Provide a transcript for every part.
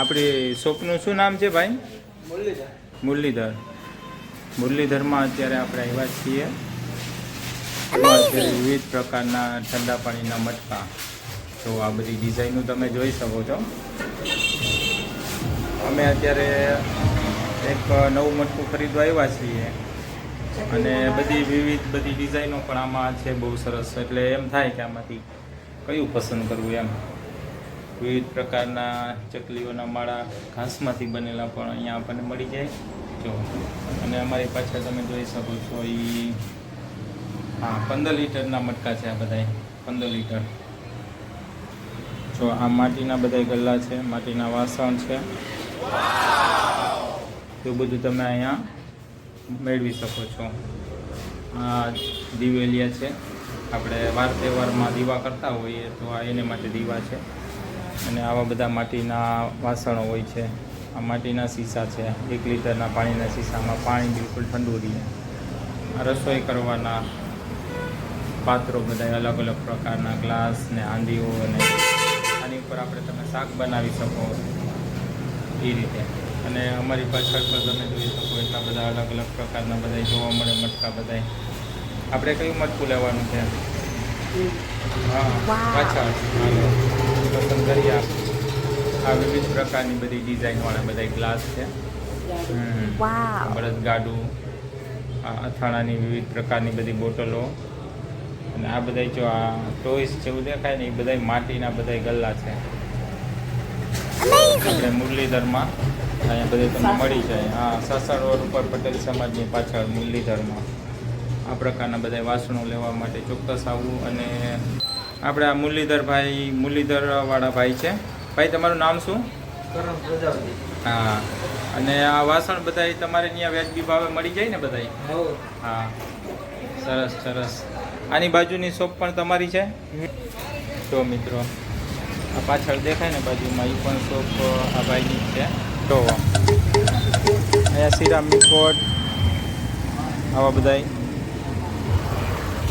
આપણી શોપનું શું નામ છે ભાઈ? મુરલીધર. મુરલીધરમાં અત્યારે આપણે આવ્યા છીએ. વિવિધ પ્રકારના ઠંડા પાણીના મટકા. તો આ બધી ડિઝાઇનો તમે જોઈ શકો છો. અમે અત્યારે એક નવું મટકું ખરીદવા આવ્યા છીએ અને વિવિધ ડિઝાઇનો પણ આમાં છે, બહુ સરસ. એટલે એમ થાય કે આમાંથી કયું પસંદ કરવું એમ. વિવિધ પ્રકારના ચકલીઓના માળા ઘાસમાંથી બનેલા પણ અહીંયા આપણને મળી જાય જો. અને અમારી પાછળ તમે જોઈ શકો છો એ 15 લીટરના મટકા છે. આ બધા 15 લીટર જો. આ માટીના બધા ગલ્લા છે, માટીના વાસણ છે. એવું બધું તમે અહીંયા મેળવી શકો છો. આ દિવેલિયા છે. આપણે વાર તહેવારમાં દીવા કરતા હોઈએ તો આ એને માટે દીવા છે. અને આવા બધા માટીના વાસણો હોય છે. આ માટીના શીશા છે, 1 લીટરના પાણીના શીશામાં પાણી બિલકુલ ઠંડુ રહે. આ રસોઈ કરવાના પાત્રો બધા અલગ અલગ પ્રકારના ગ્લાસ ને આંદીઓ, અને આની ઉપર આપણે તમે શાક બનાવી શકો એ રીતે. અને અમારી પાછળ પણ તમે જોઈ શકો એટલા બધા અલગ અલગ પ્રકારના બધા જોવા મળે મટકા બધા. આપણે કયું મટકું લેવાનું છે? પાછળ પસંદ કરીએ. આ વિવિધ પ્રકારની બધી ડિઝાઇનવાળા બધા ગ્લાસ છે. બળદગાડું, અથાણાની વિવિધ પ્રકારની બધી બોટલો. અને આ બધા જો આ ટોયસ જેવું દેખાય ને એ બધા માટીના બધા ગલ્લા છે. આપણે મુરલીધરમાં અહીંયા બધે તમને મળી જાય. સાસણ રોડ ઉપર પટેલ સમાજની પાછળ મુરલીધરમાં આ પ્રકારના બધા વાસણો લેવા માટે ચોક્કસ આવવું. અને આપણે આ મુરલીધરવાળા ભાઈ છે. ભાઈ તમારું નામ શું? હા. અને આ વાસણ બધા તમારે ત્યાં વ્યાજબી ભાવે મળી જાય ને બધા? હા, સરસ સરસ. આની બાજુની શોપ પણ તમારી છે? તો મિત્રો આ પાછળ દેખાય ને બાજુમાં એ પણ શોપ આ ભાઈની છે. તો અહીંયા સિરામિક પોટ આવા બધા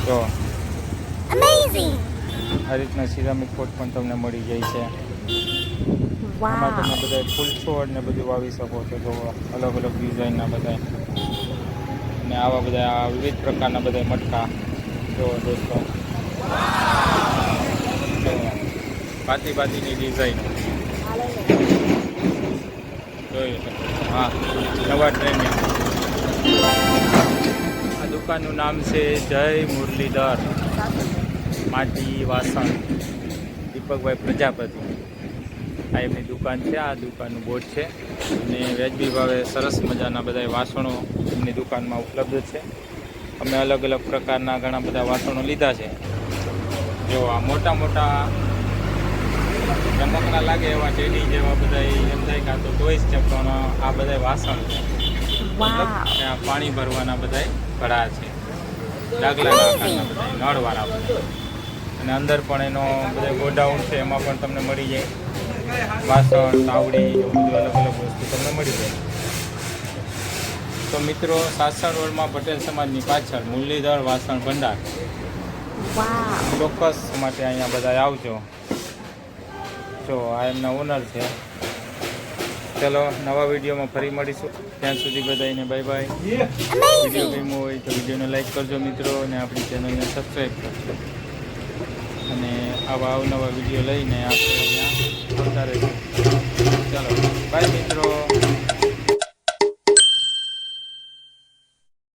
તો આ રીતના સિરામિક પોટ પણ તમને મળી જાય છે. આમાં તમે બધા ફૂલ છોડ ને બધું વાવી શકો છો. તો અલગ અલગ ડિઝાઇનના બધા. અને આવા બધા વિવિધ પ્રકારના બધા મટકા જો દોસ્તો. પાતીની ડિઝાઇન જોઈ શકો. હા, નવા ટ્રેન્ડ. આ દુકાનનું નામ છે જય મુરલીધર માટી વાસણ, દીપકભાઈ પ્રજાપતિ. આ એમની દુકાન છે. આ દુકાનનું બોર્ડ છે. અને વ્યાજબી ભાવે સરસ મજાના બધા વાસણો એમની દુકાનમાં ઉપલબ્ધ છે. અમે અલગ અલગ પ્રકારના ઘણા બધા વાસણો લીધા છે. જો આ મોટા મોટા ચમકના લાગે એવા ટેડી જેવા બધા એમ થાય કે આ તો ટોયસ છે, પણ આ બધા વાસણ છે. મતલબ આ પાણી ભરવાના બધા ઘડા છે, ડાગલાના આકારના બધા નળવાળા બધા. અને અંદર પણ એનો બધા ગોડાઉન છે, એમાં પણ તમને મળી જાય વાસણ, તાવડી, એવું બધું અલગ અલગ વસ્તુ તમને મળી જાય. તો મિત્રો સાસણ રોડમાં પટેલ સમાજની પાછળ મુરલીધર વાસણ ભંડાર. ચોક્કસ માટે અહીંયા બધા આવજો. જો આ એમના ઓનર છે. ચલો નવા વિડીયોમાં ફરી મળીશું. ત્યાં સુધી બધાને બાય બાય. વિડીયો ગમ્યો હોય તો વિડીયોને લાઈક કરજો મિત્રો, અને આપણી ચેનલને સબસ્ક્રાઈબ કરજો. અને આવા અવનવા વિડીયો લઈને આપણે અહીંયા આવતા રહીશું.